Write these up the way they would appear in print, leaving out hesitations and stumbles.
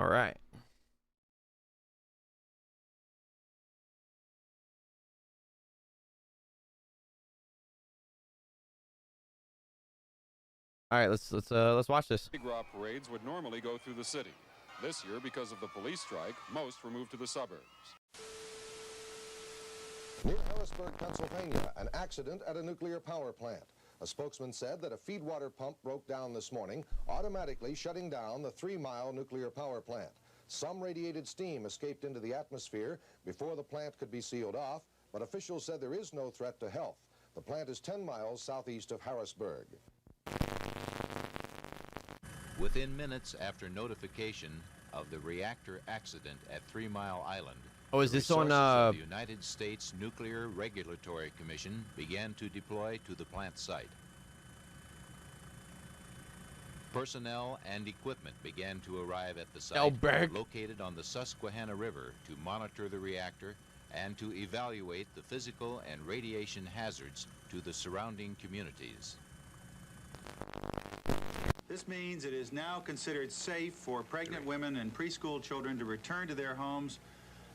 All right. All right, let's watch this. Big Raw parades would normally go through the city. This year, because of the police strike, most were moved to the suburbs. Near Harrisburg, Pennsylvania, an accident at a nuclear power plant. A spokesman said that a feed water pump broke down this morning, automatically shutting down the 3-mile nuclear power plant. Some radiated steam escaped into the atmosphere before the plant could be sealed off, but officials said there is no threat to health. The plant is 10 miles southeast of Harrisburg. Within minutes after notification of the reactor accident at 3 Mile Island, Oh, is this on the United States Nuclear Regulatory Commission began to deploy to the plant site. Personnel and equipment began to arrive at the site located on the Susquehanna River to monitor the reactor and to evaluate the physical and radiation hazards to the surrounding communities. This means it is now considered safe for pregnant women and preschool children to return to their homes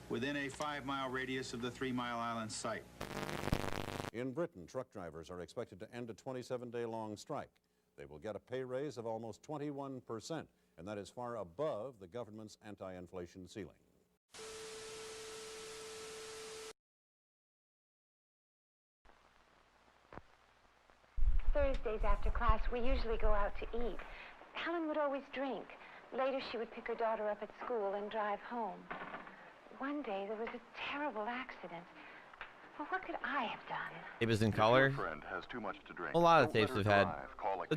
within a 5-mile radius of the 3 Mile Island site. In Britain, truck drivers are expected to end a 27-day-long strike. They will get a pay raise of almost 21%, and that is far above the government's anti-inflation ceiling. Thursdays after class, we usually go out to eat. Helen would always drink. Later, she would pick her daughter up at school and drive home. One day, there was a terrible accident. Well, what could I have done? It was in color. Friend has too much to drink. A lot of tapes have had.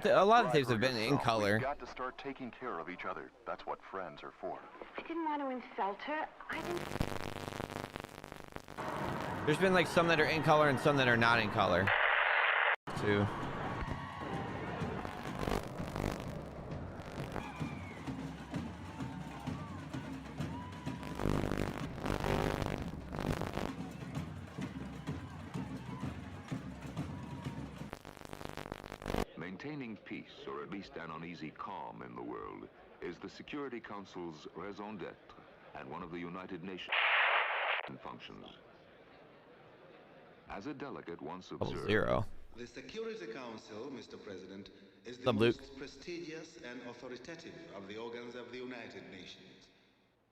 A lot of tapes have been in color. We've got to start taking care of each other. That's what friends are for. I didn't want to insult her. I didn't. There's been like some that are in color and some that are not in color, too. Maintaining peace, or at least an uneasy calm in the world, is the Security Council's raison d'etre and one of the United Nations functions. As a delegate once observed, the Security Council, Mr. President, is the Luke. most prestigious and authoritative of the organs of the United Nations.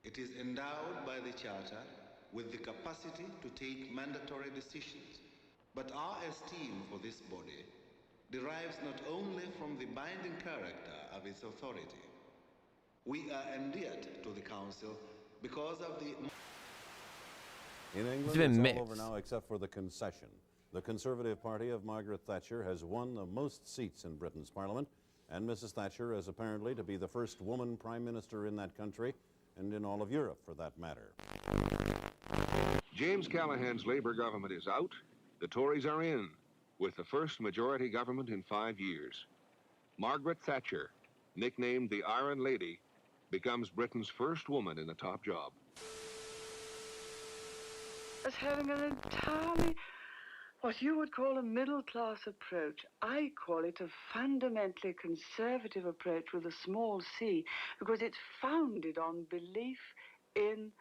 It is endowed by the Charter with the capacity to take mandatory decisions. But our esteem for this body derives not only from the binding character of its authority. We are endeared to the Council because of the... In England, it's all over now except for the concession. The Conservative Party of Margaret Thatcher has won the most seats in Britain's Parliament, and Mrs. Thatcher is apparently to be the first woman Prime Minister in that country, and in all of Europe, for that matter. James Callaghan's Labour government is out. The Tories are in, with the first majority government in 5 years. Margaret Thatcher, nicknamed the Iron Lady, becomes Britain's first woman in the top job. As having an entirely, what you would call a middle-class approach. I call it a fundamentally conservative approach with a small c, because it's founded on belief in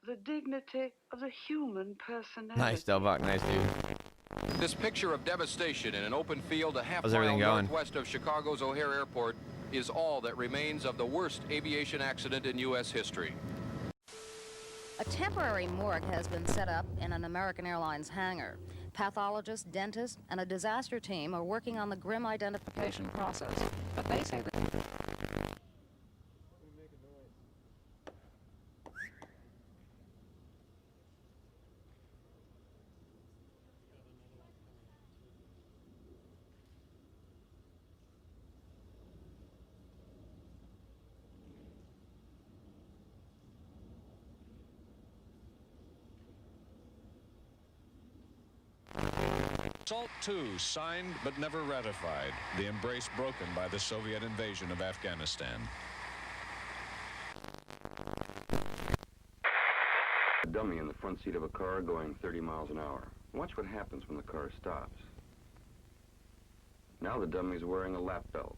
the dignity of the human personality. Nice, Delbach, nice dude. This picture of devastation in an open field a half How's mile everything going? northwest of Chicago's O'Hare Airport is all that remains of the worst aviation accident in U.S. history. A temporary morgue has been set up in an American Airlines hangar. Pathologists, dentists, and a disaster team are working on the grim identification process. But they say that... SALT II, signed but never ratified. The embrace broken by the Soviet invasion of Afghanistan. A dummy in the front seat of a car going 30 miles an hour. Watch what happens when the car stops. Now the dummy's wearing a lap belt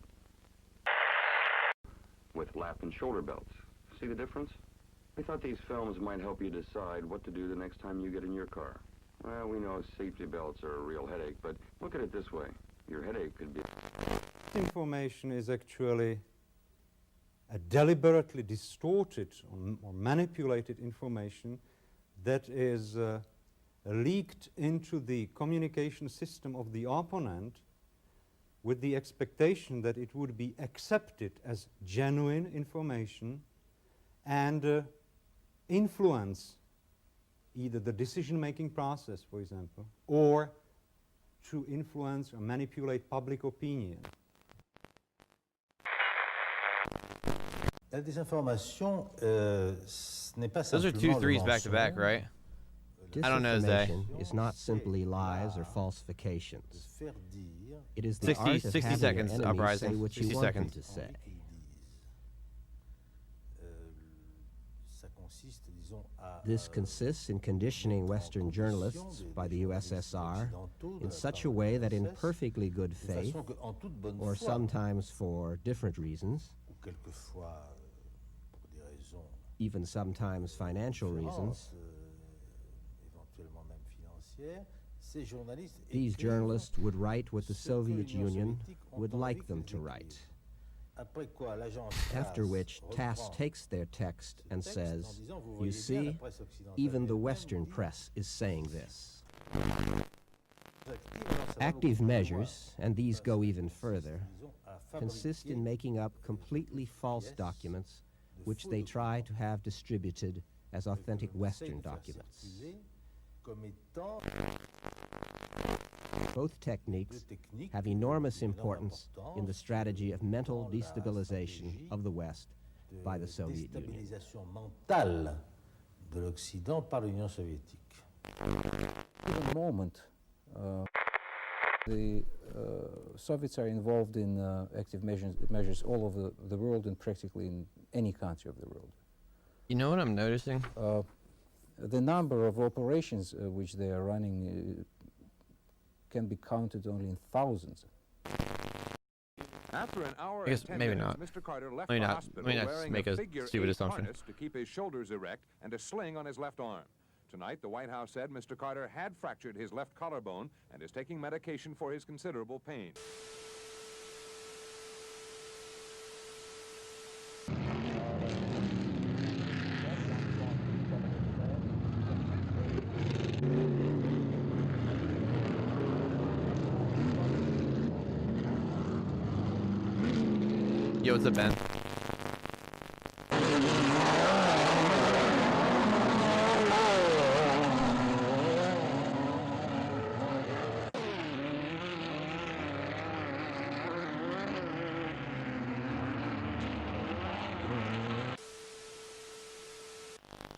with lap and shoulder belts. See the difference? We thought these films might help you decide what to do the next time you get in your car. Well, we know safety belts are a real headache, but look at it this way. Your headache could be... Information is actually a deliberately distorted or manipulated information that is leaked into the communication system of the opponent with the expectation that it would be accepted as genuine information and influence either the decision-making process, for example, or to influence or manipulate public opinion. La désinformation, ce n'est pas Those are two threes back to back, right? I don't know, Zay. Disinformation is not simply lies or falsifications. It is the 60 art of 60 having seconds, your enemies uprising. say what you 60 want seconds. them to say. This consists in conditioning Western journalists by the USSR in such a way that in perfectly good faith, or sometimes for different reasons, even sometimes financial reasons, these journalists would write what the Soviet Union would like them to write. After which, TASS takes their text and says, you see, even the Western press is saying this. Active measures, and these go even further, consist in making up completely false documents which they try to have distributed as authentic Western documents. Both techniques have enormous importance in the strategy of mental destabilization of the West by the Soviet Union. Mentale de l'Occident par l'Union soviétique. At the moment, the Soviets are involved in active measures all over the world and practically in any country of the world. You know what I'm noticing? The number of operations which they are running can be counted only in thousands. After an hour I guess and 10 maybe minutes, not. Mr. Carter left Let me the not- hospital let me not wearing make a figure stupid 8 assumption. harness to keep his shoulders erect and a sling on his left arm. Tonight, the White House said Mr. Carter had fractured his left collarbone and is taking medication for his considerable pain. Yo, what's up, Ben?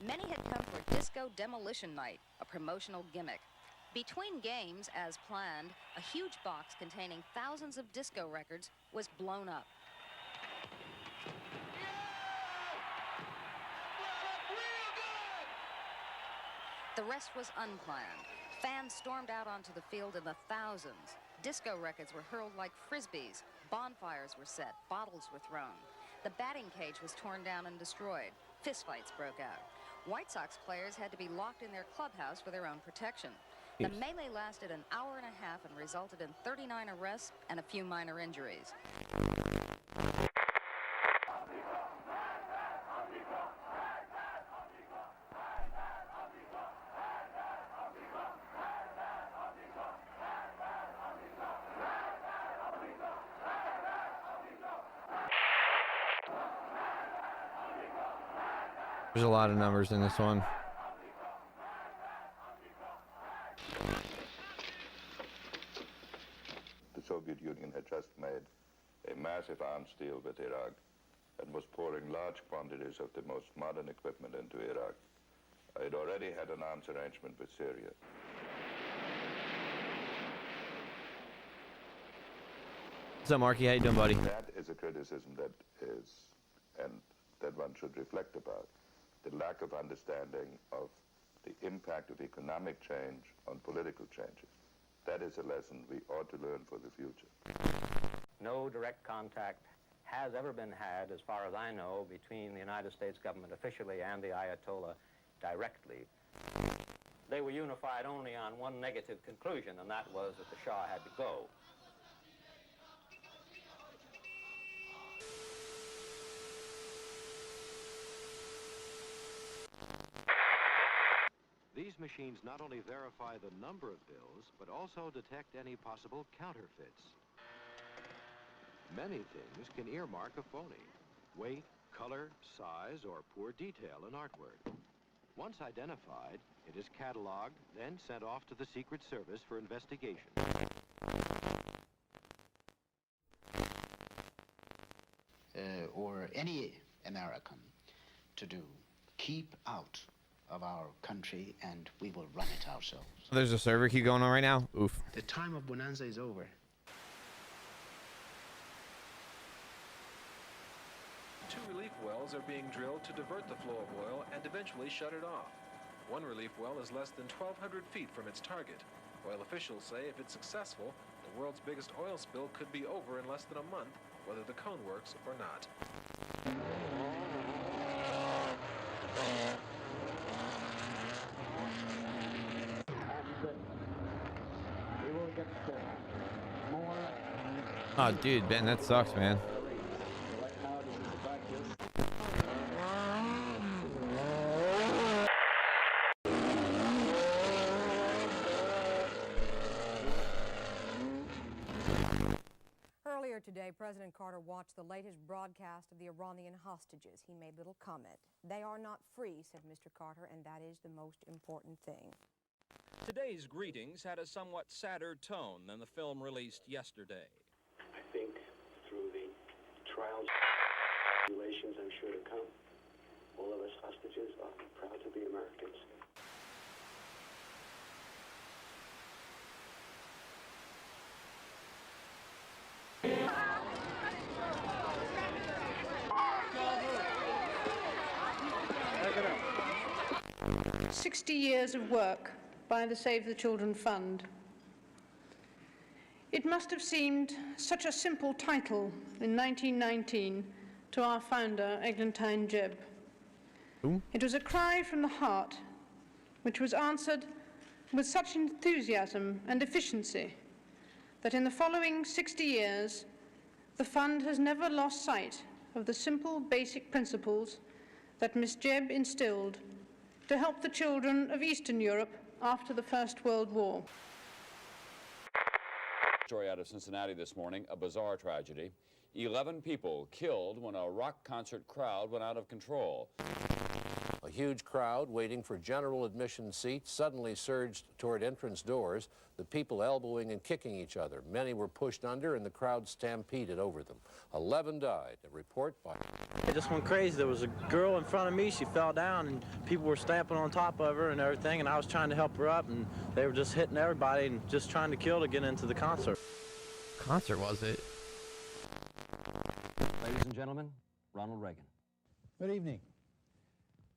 Many had come for Disco Demolition Night, a promotional gimmick. Between games, as planned, a huge box containing thousands of disco records was blown up. The rest was unplanned. Fans stormed out onto the field in the thousands. Disco records were hurled like frisbees. Bonfires were set. Bottles were thrown. The batting cage was torn down and destroyed. Fistfights broke out. White Sox players had to be locked in their clubhouse for their own protection. The melee lasted an hour and a half and resulted in 39 arrests and a few minor injuries. There's a lot of numbers in this one. The Soviet Union had just made a massive arms deal with Iraq and was pouring large quantities of the most modern equipment into Iraq. It already had an arms arrangement with Syria. What's up, Marky? How you doing, buddy? That is a criticism that is, and that one should reflect about, the lack of understanding of the impact of economic change on political changes. That is a lesson we ought to learn for the future. No direct contact has ever been had, as far as I know, between the United States government officially and the Ayatollah directly. They were unified only on one negative conclusion, and that was that the Shah had to go. These machines not only verify the number of bills, but also detect any possible counterfeits. Many things can earmark a phony: weight, color, size, or poor detail in artwork. Once identified, it is cataloged, then sent off to the Secret Service for investigation. Or any American to do. Keep out of our country and we will run it ourselves. There's a server key going on right now. Oof. The time of bonanza is over. 2 relief wells are being drilled to divert the flow of oil and eventually shut it off. One relief well is less than 1,200 feet from its target. Oil officials say if it's successful, the world's biggest oil spill could be over in less than a month, whether the cone works or not. Oh, dude, Ben, that sucks, man. Earlier today, President Carter watched the latest broadcast of the Iranian hostages. He made little comment. They are not free, said Mr. Carter, and that is the most important thing. Today's greetings had a somewhat sadder tone than the film released yesterday. I think through the trials and tribulations I'm sure to come, all of us hostages are proud to be Americans. Back 60 years of work by the Save the Children Fund. It must have seemed such a simple title in 1919 to our founder, Eglantine Jebb. Ooh. It was a cry from the heart, which was answered with such enthusiasm and efficiency that in the following 60 years, the fund has never lost sight of the simple, basic principles that Miss Jebb instilled to help the children of Eastern Europe after the First World War. Story out of Cincinnati this morning, a bizarre tragedy. 11 people killed when a rock concert crowd went out of control. A huge crowd waiting for general admission seats suddenly surged toward entrance doors, the people elbowing and kicking each other. Many were pushed under and the crowd stampeded over them. 11 died. A report by... It just went crazy. There was a girl in front of me. She fell down and people were stamping on top of her and everything, and I was trying to help her up, and they were just hitting everybody and just trying to kill to get into the concert. Concert, was it? Ladies and gentlemen, Ronald Reagan. Good evening.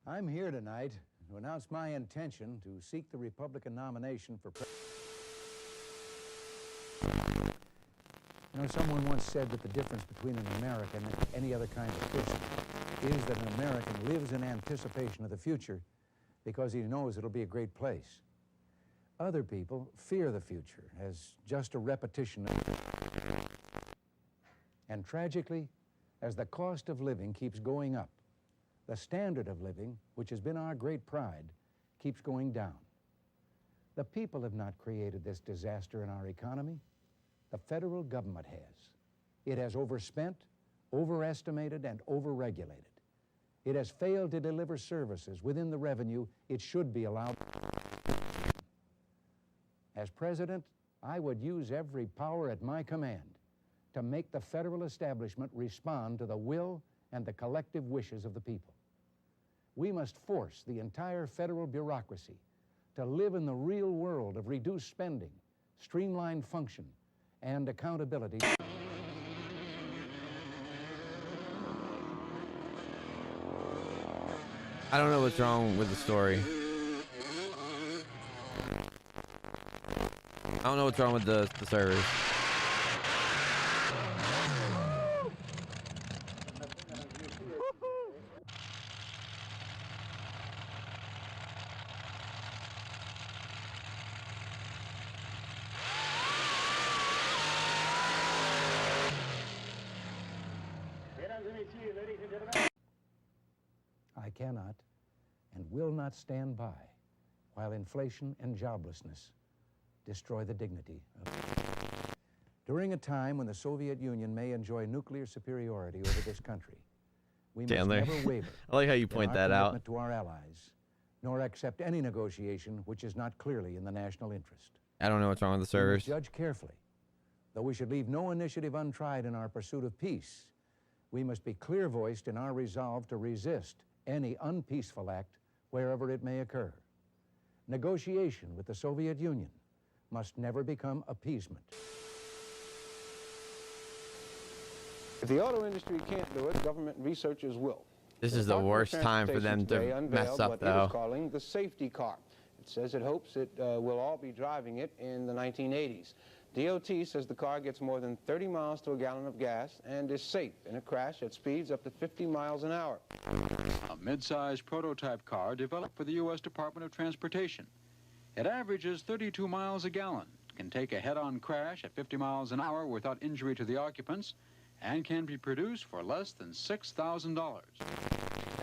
I'm here tonight to announce my intention to seek the Republican nomination for president. You know, someone once said that the difference between an American and any other kind of person is that an American lives in anticipation of the future because he knows it'll be a great place. Other people fear the future as just a repetition of... And tragically, as the cost of living keeps going up, the standard of living, which has been our great pride, keeps going down. The people have not created this disaster in our economy. The federal government has. It has overspent, overestimated, and overregulated. It has failed to deliver services within the revenue it should be allowed. As president, I would use every power at my command to make the federal establishment respond to the will and the collective wishes of the people. We must force the entire federal bureaucracy to live in the real world of reduced spending, streamlined function, and accountability. I don't know what's wrong with the story. I don't know what's wrong with the servers. cannot and will not stand by while inflation and joblessness destroy the dignity of life. During a time when the Soviet Union may enjoy nuclear superiority over this country, we must Chandler. never waver I like how you in point our that out. commitment to our allies, nor accept any negotiation which is not clearly in the national interest. I don't know what's wrong with the We servers. must judge carefully. Though we should leave no initiative untried in our pursuit of peace, we must be clear-voiced in our resolve to resist any unpeaceful act wherever it may occur. Negotiation with the Soviet Union must never become appeasement. If the auto industry can't do it, government researchers will. This is the worst time for them to mess up, what though. it is calling the safety car. It says it hopes it will all be driving it in the 1980s. DOT says the car gets more than 30 miles to a gallon of gas and is safe in a crash at speeds up to 50 miles an hour. A mid-size prototype car developed for the U.S. Department of Transportation. It averages 32 miles a gallon, can take a head-on crash at 50 miles an hour without injury to the occupants, and can be produced for less than $6,000.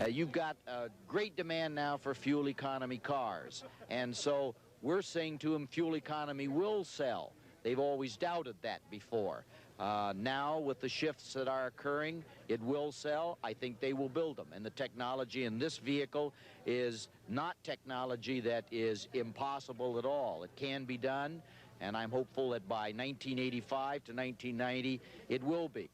You've got a great demand now for fuel economy cars, and so we're saying to them fuel economy will sell. They've always doubted that before. Now, with the shifts that are occurring, it will sell. I think they will build them, and the technology in this vehicle is not technology that is impossible at all. It can be done, and I'm hopeful that by 1985 to 1990, it will be.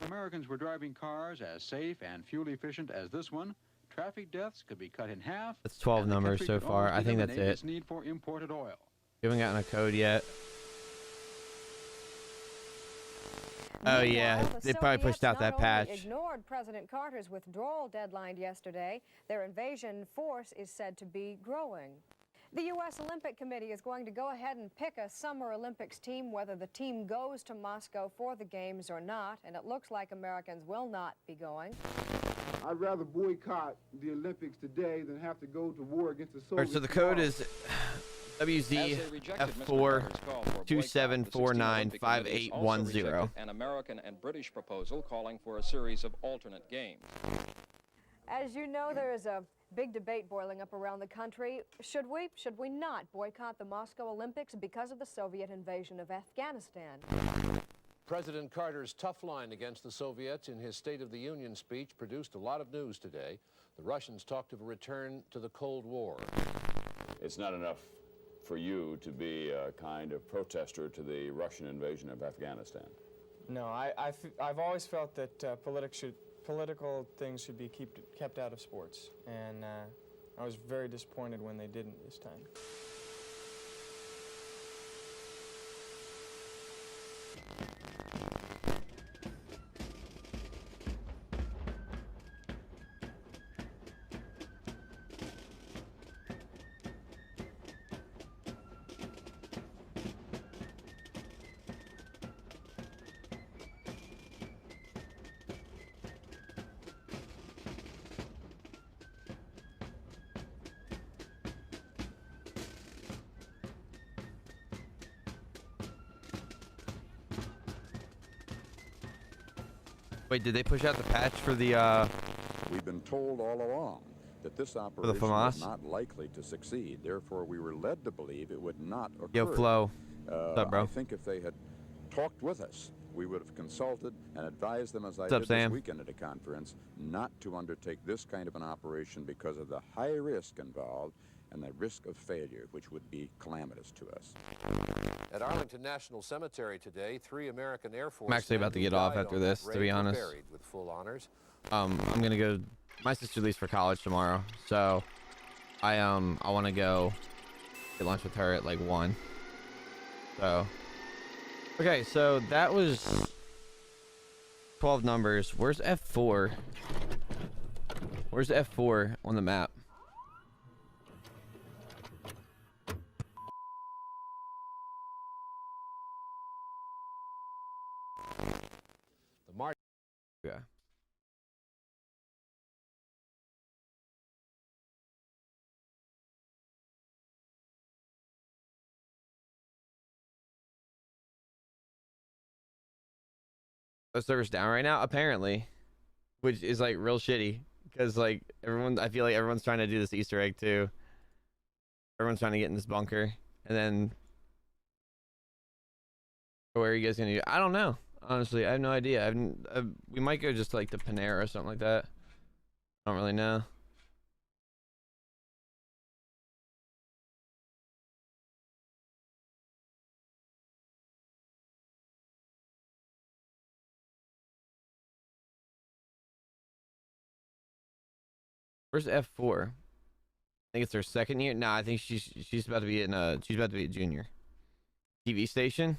If Americans were driving cars as safe and fuel efficient as this one, traffic deaths could be cut in half. That's 12 and the numbers country so could far. almost I think that's eliminate it. its need for imported oil. We haven't gotten a code yet. Oh yeah, they probably pushed out that patch. Ignored President Carter's withdrawal deadline yesterday. Their invasion force is said to be growing. The U.S. Olympic Committee is going to go ahead and pick a Summer Olympics team, whether the team goes to Moscow for the Games or not, and it looks like Americans will not be going. I'd rather boycott the Olympics today than have to go to war against the Soviet. All right, so the code is WZF427495810. An American and British proposal calling for a series of alternate games. As you know, there is a big debate boiling up around the country. Should we not boycott the Moscow Olympics because of the Soviet invasion of Afghanistan? President Carter's tough line against the Soviets in his State of the Union speech produced a lot of news today. The Russians talked of a return to the Cold War. It's not enough for you to be a kind of protester to the Russian invasion of Afghanistan. No, I've always felt that political things should be kept out of sports, and I was very disappointed when they didn't this time. Wait, did they push out the patch for the We've been told all along that this operation was not likely to succeed. Therefore, we were led to believe it would not occur. Yo, Flo. What's up, bro? I think if they had talked with us, we would have consulted and advised them, as I What's up, did Sam? this weekend at a conference, not to undertake this kind of an operation because of the high risk involved and the risk of failure, which would be calamitous to us. At Arlington National Cemetery today, 3 American Air Force I'm actually about to get off after this, to be honest. buried with full honors. I'm gonna go. My sister leaves for college tomorrow, so I want to go get lunch with her at like 1. So okay, so that was 12 numbers. Where's F4? Where's F4 on the map? The March. Yeah. The server's down right now, apparently, which is like real shitty because like I feel like everyone's trying to do this Easter egg too. Everyone's trying to get in this bunker, and then where are you guys gonna go? I don't know. Honestly, I have no idea. We might go just to, like the Panera or something like that. I don't really know. Where's F4? I think it's her second year. Nah, I think she's about to be she's about to be a junior. TV station.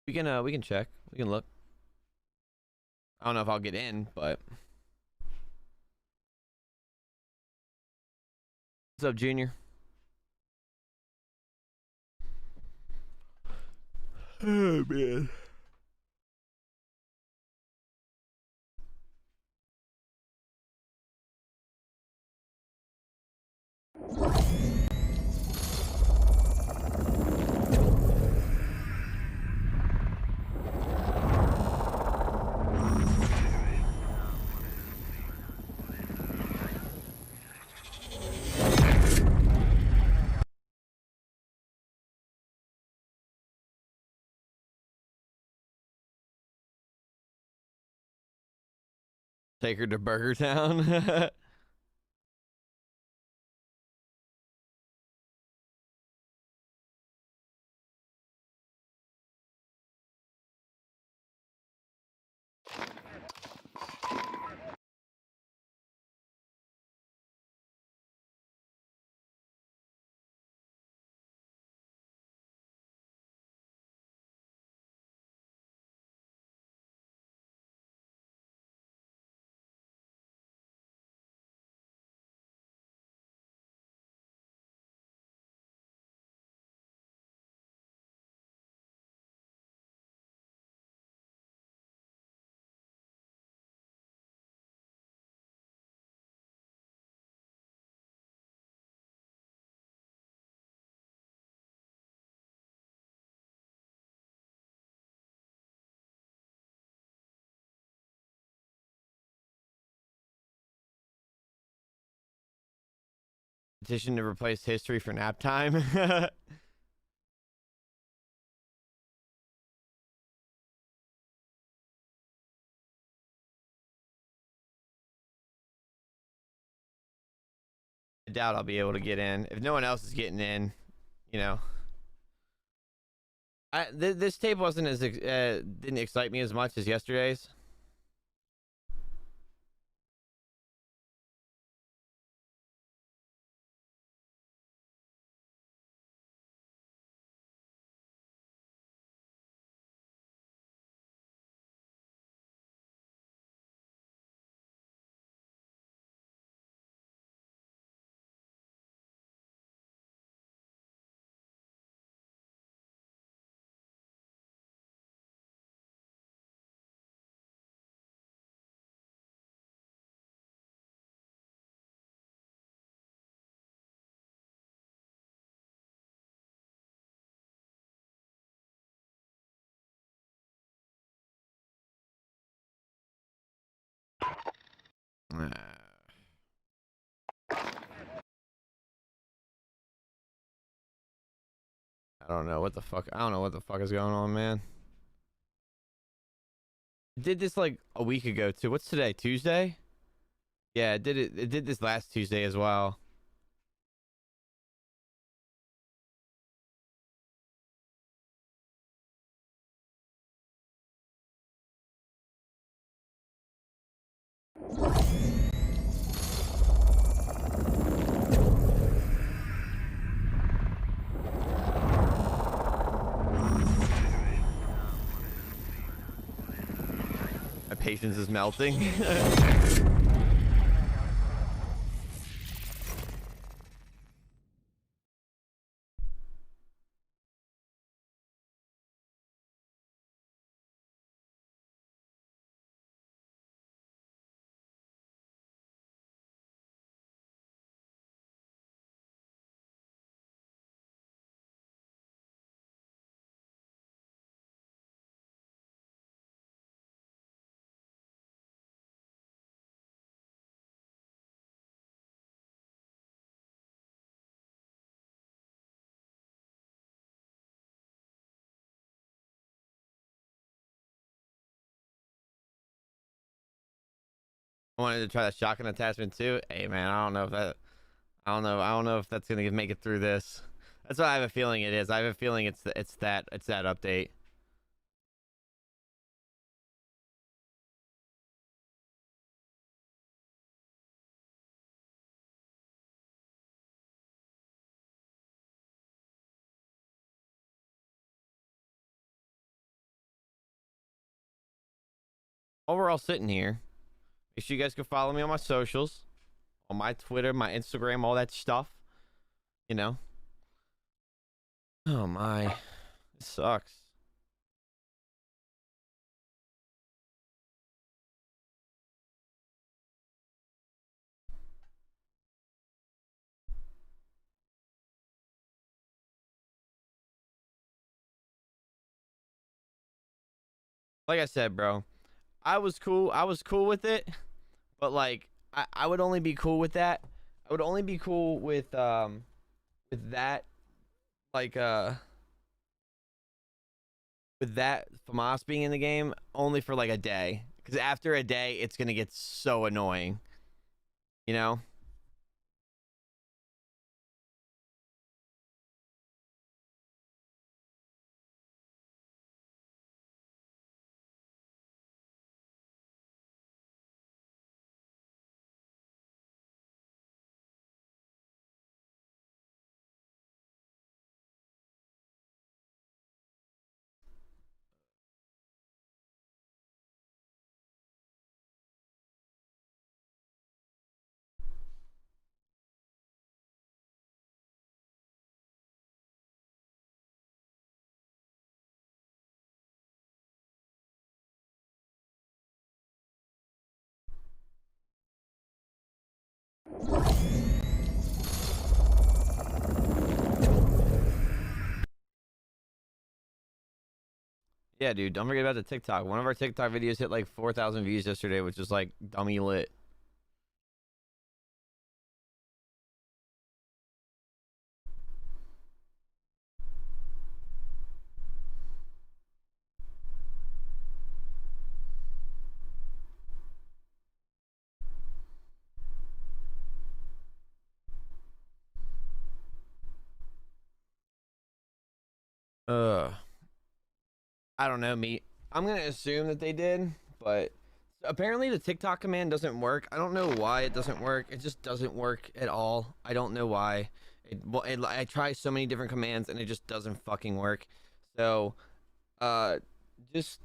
We can check. We can look. I don't know if I'll get in, but what's up, Junior? Oh man. Take her to Burger Town. Petition to replace history for nap time. I doubt I'll be able to get in. If no one else is getting in, you know. This tape wasn't as didn't excite me as much as yesterday's. I don't know what the fuck. I don't know what the fuck is going on, man. Did this like a week ago too. What's today? Tuesday? Yeah, it did this last Tuesday as well. My patience is melting. I wanted to try that shotgun attachment too. Hey man, I don't know if that. I don't know if that's gonna make it through this. That's what I have a feeling it is. I have a feeling it's that update. While we're all sitting here, make sure you guys can follow me on my socials, on my Twitter, my Instagram, all that stuff. You know. Oh my, it sucks. Like I said, bro, I was cool. I was cool with it, but like I would only be cool with that. I would only be cool with that like with that FAMAS being in the game only for like a day. Because after a day, it's gonna get so annoying. You know? Yeah, dude, don't forget about the TikTok. One of our TikTok videos hit like 4,000 views yesterday, which is like dummy lit. Uh, I don't know, me. I'm gonna assume that they did, but apparently the TikTok command doesn't work. I don't know why it doesn't work. It just doesn't work at all. I don't know why. I try so many different commands and it just doesn't fucking work. So, uh, just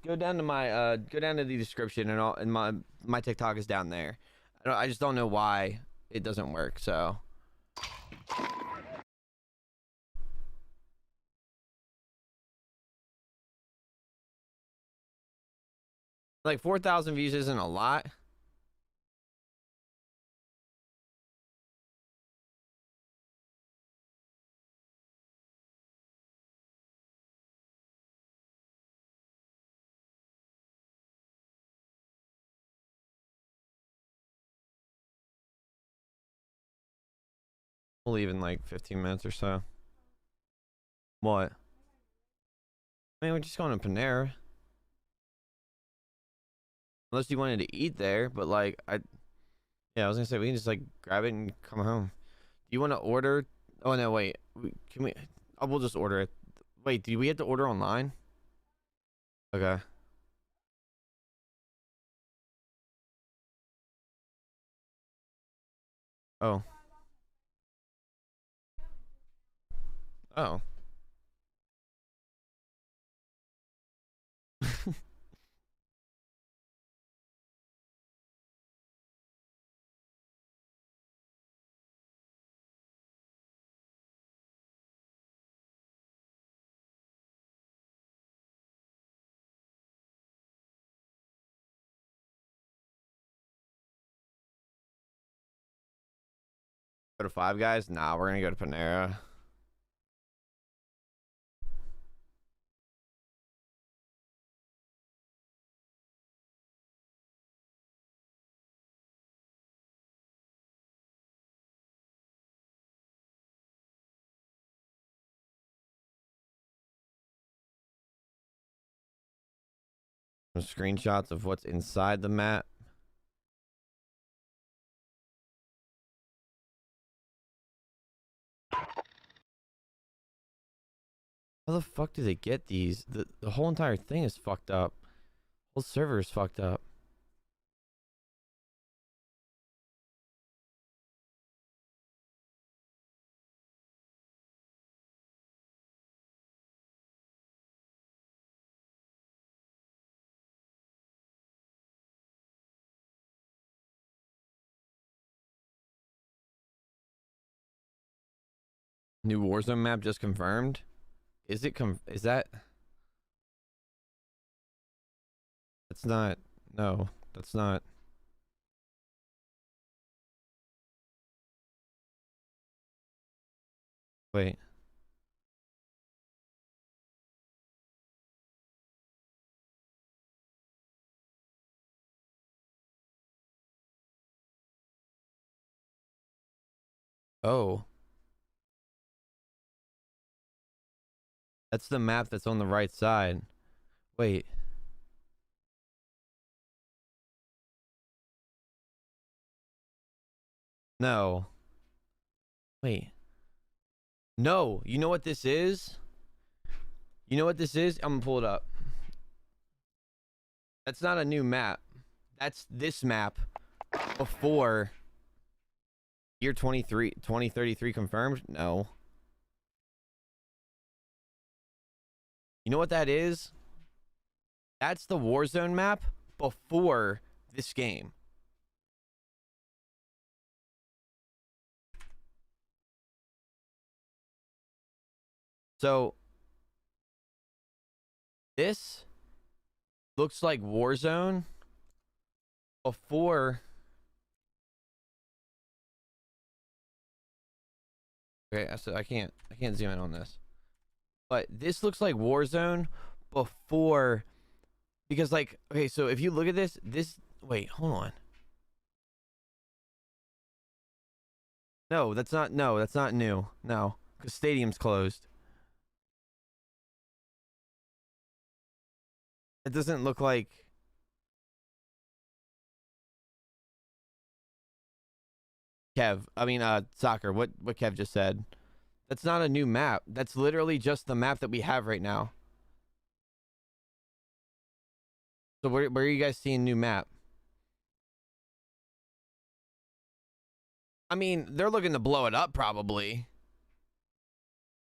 go down to my go down to the description and all, and my TikTok is down there. I just don't know why it doesn't work. So. Like 4,000 views isn't a lot. We'll leave in like 15 minutes or so. What? I mean, we're just going to Panera. Unless you wanted to eat there, but like, yeah, I was gonna say we can just like grab it and come home. Do you want to order? Oh no, wait. Can we? Oh, we'll just order it. Wait, do we have to order online? Okay. Oh. Oh. Go to Five Guys? Nah, we're gonna go to Panera. Some screenshots of what's inside the map. How the fuck do they get these? The whole entire thing is fucked up. Whole server is fucked up. New Warzone map just confirmed. Is it is that? That's not. No, that's not. Wait. Oh. That's the map that's on the right side. Wait. No. Wait. No. You know what this is? You know what this is? I'm gonna pull it up. That's not a new map. That's this map before year 2033 confirmed? No. You know what that is? That's the Warzone map before this game. So this looks like Warzone before. Okay, so I can't zoom in on this. But this looks like Warzone before, because like, okay, so if you look at this, wait, hold on. No, that's not new. No, because stadium's closed. It doesn't look like. Soccer, what Kev just said. That's not a new map. That's literally just the map that we have right now. So where are you guys seeing new map? I mean, they're looking to blow it up probably.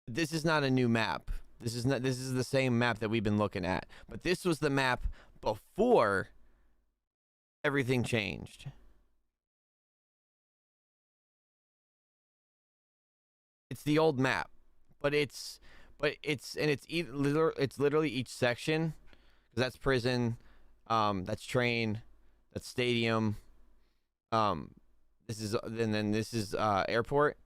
This is not a new map. This is the same map that we've been looking at. But this was the map before everything changed. It's the old map, but it's literally each section. That's prison, that's train, that's stadium. This is airport,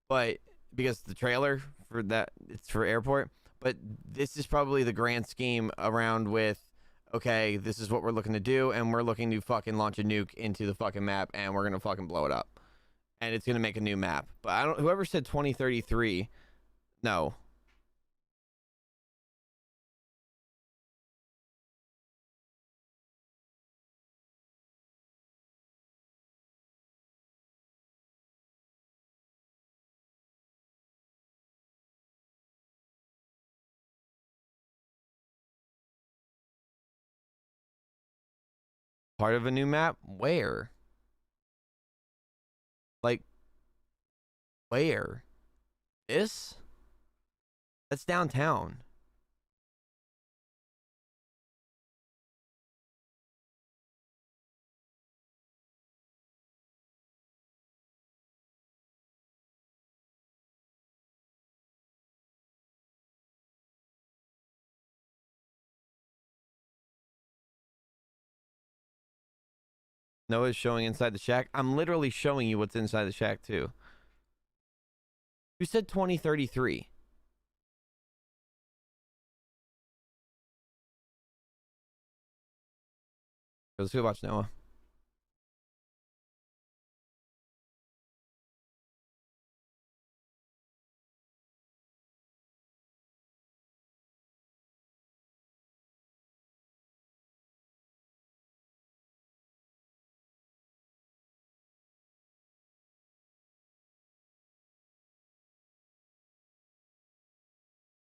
but because the trailer for that, it's for airport. But this is probably the grand scheme around with, okay, this is what we're looking to do, and we're looking to fucking launch a nuke into the fucking map, and we're gonna fucking blow it up. And it's gonna make a new map. But whoever said 2033, no. Part of a new map? Where? Like, where? This? That's downtown. Noah's showing inside the shack. I'm literally showing you what's inside the shack too. Who said 2033? Let's go watch Noah.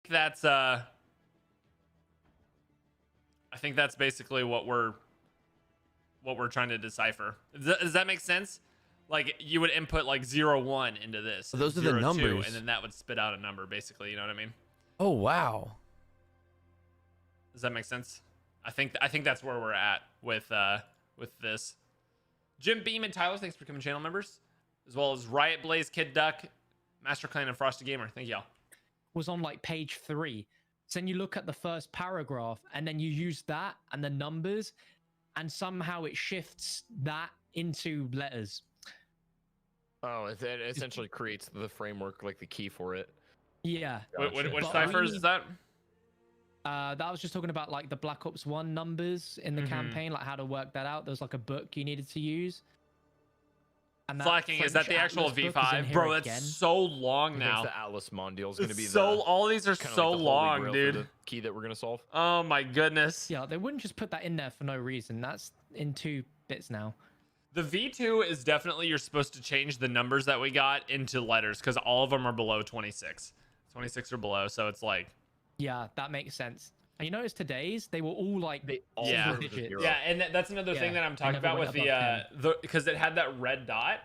that's basically what we're trying to decipher. Does that make sense? Like you would input like 0, 1 into this. Those are the 0, 2, numbers. and then that would spit out a number, basically. You know what I mean? Oh wow. Does that make sense? I think that's where we're at with this. Jim Beam and Tyler, thanks for becoming channel members, as well as Riot Blaze, Kid Duck, Master Clan, and Frosty Gamer. Thank y'all. Was on like page 3. So then you look at the first paragraph, and then you use that and the numbers, and somehow it shifts that into letters. Oh, it essentially creates the framework, like the key for it. Yeah. Which ciphers is that? That was just talking about like the Black Ops 1 numbers in the campaign, like how to work that out. There was like a book you needed to use. And Slacking, is that the actual V5? Bro, that's again. so long I now. think the Atlas Mondial is going to be all these are so like the long, holy grail dude. for the key that we're going to solve. Oh my goodness. Yeah, they wouldn't just put that in there for no reason. That's in 2 bits now. The V2 is definitely, you're supposed to change the numbers that we got into letters because all of them are below 26. 26 or below, so it's like... Yeah, that makes sense. And you notice today's, they were all like yeah, digits. yeah, and that's another thing that I'm talking about with the because it had that red dot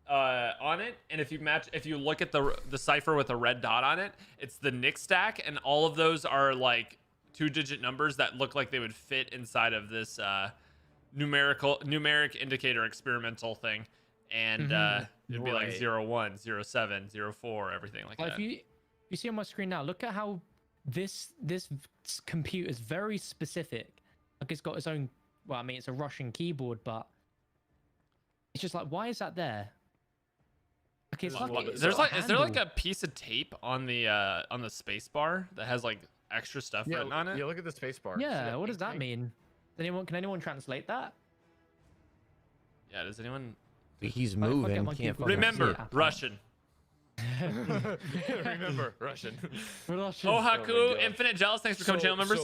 on it, and if you look at the cipher with a red dot on it, it's the Nick stack, and all of those are like 2-digit numbers that look like they would fit inside of this numeric indicator experimental thing, and it'd be like 0, 1, 0, 7, 0, 4, everything like that. If you see on my screen now, look at how this computer is very specific. Like it's got its own. Well, I mean, it's a Russian keyboard, but it's just like, why is that there? Okay, it's like, is there like a piece of tape on the space bar that has like extra stuff written on it? Yeah, look at the space bar. Yeah, what does that mean? Can anyone translate that? Yeah, does anyone? He's moving. Can't remember Russian. Remember Russian. Ohaku, Infinite Jealous, thanks for coming channel members.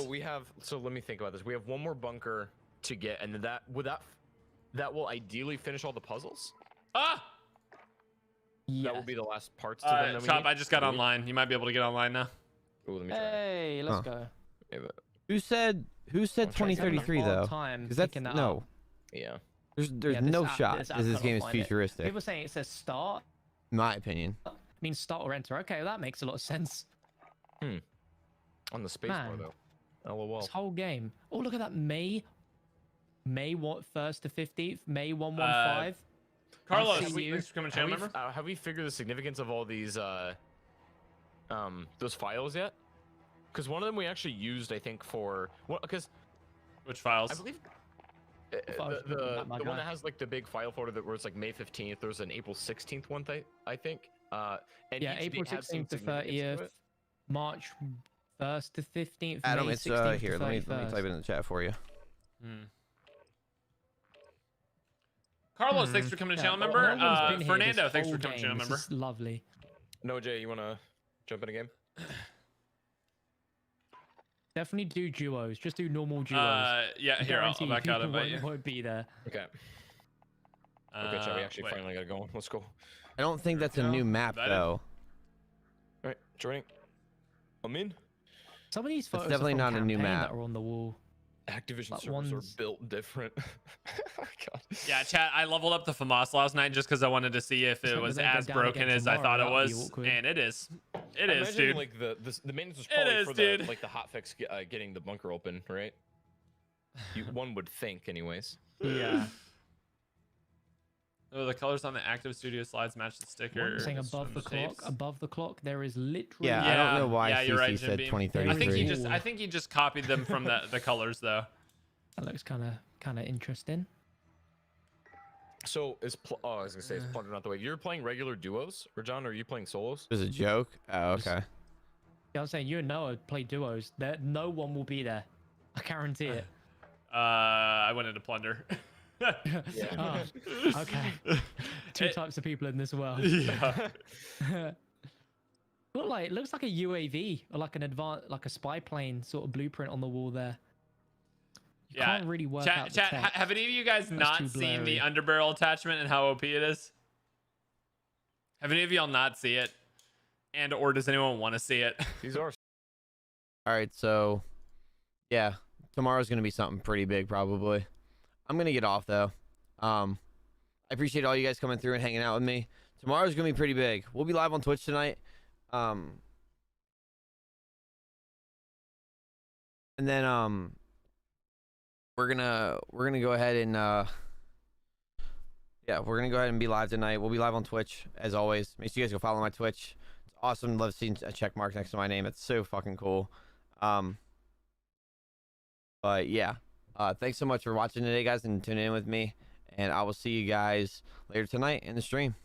So let me think about this. We have one more bunker to get, and that will ideally finish all the puzzles. Ah! That will be the last parts to them. Chop, I just got online. You might be able to get online now. Ooh, let me try. Hey, let's go. Who said 2033 though? Because that's no. Yeah. There's no shot that this game is futuristic. People saying it says start. In my opinion. It means start or enter. Okay, that makes a lot of sense. On the space bar though. LOL. This whole game. Oh, look at that. May 1st to 15th. May 115. Carlos, thanks for coming channel member. Have we figured the significance of all these those files yet? Because one of them we actually used, I think, for because which files? I believe the one that has like the big file folder where it's like May 15th. There's an April 16th one, I think. And yeah, April 16th to 30th, March 1st to 15th. Adam, May it's 16th here. to Let me 31st. type it in the chat for you. Carlos, thanks for coming to channel member. Fernando, thanks for coming to channel member. Lovely. No, Jay, you wanna jump in a game? Definitely do duos. Just do normal duos. Yeah, here, I'll back out of it. Won't be there. Okay. Okay, so we actually finally got going. Let's go. I don't think that's a new map though. All right, joining. I'm in. Some of these photos definitely are from not a new campaign map. that are on the wall. Activision Like servers ones- are built different. Oh my God. Yeah, chat. I leveled up the FAMAS last night just because I wanted to see if it was as broken as I thought it was, and it is. It is, Imagine, dude. Like the maintenance was probably for the like the hotfix getting the bunker open, right? One would think, anyways. Yeah. Oh, the colors on the active studio slides match the sticker. What, saying above the clock? Above the clock, there is literally. Yeah, I don't know why you're CC right, said Jim Beam. 2033. I think he just copied them from the colors though. That looks kind of interesting. So is I was gonna say is Plunder not the way? You're playing regular duos, or John? Or are you playing solos? It was a joke. Oh, okay. Yeah, I'm saying you and Noah play duos. There, no one will be there. I guarantee it. I went into Plunder. Oh, okay. Two types of people in this world. Yeah. Looks like a UAV or like a spy plane sort of blueprint on the wall there. You can't really work out the chat, text. have any of you guys That's not too seen the blurry. underbarrel attachment and how OP it is? Have any of y'all not see it? And or does anyone want to see it? These are All right, so yeah, tomorrow's gonna be something pretty big probably. I'm gonna get off though. I appreciate all you guys coming through and hanging out with me. Tomorrow's gonna be pretty big. We'll be live on Twitch tonight. And then we're gonna go ahead and yeah, we're gonna go ahead and be live tonight. We'll be live on Twitch as always. Make sure you guys go follow my Twitch. It's awesome. Love seeing a check mark next to my name. It's so fucking cool. But yeah, thanks so much for watching today, guys, and tuning in with me. And I will see you guys later tonight in the stream.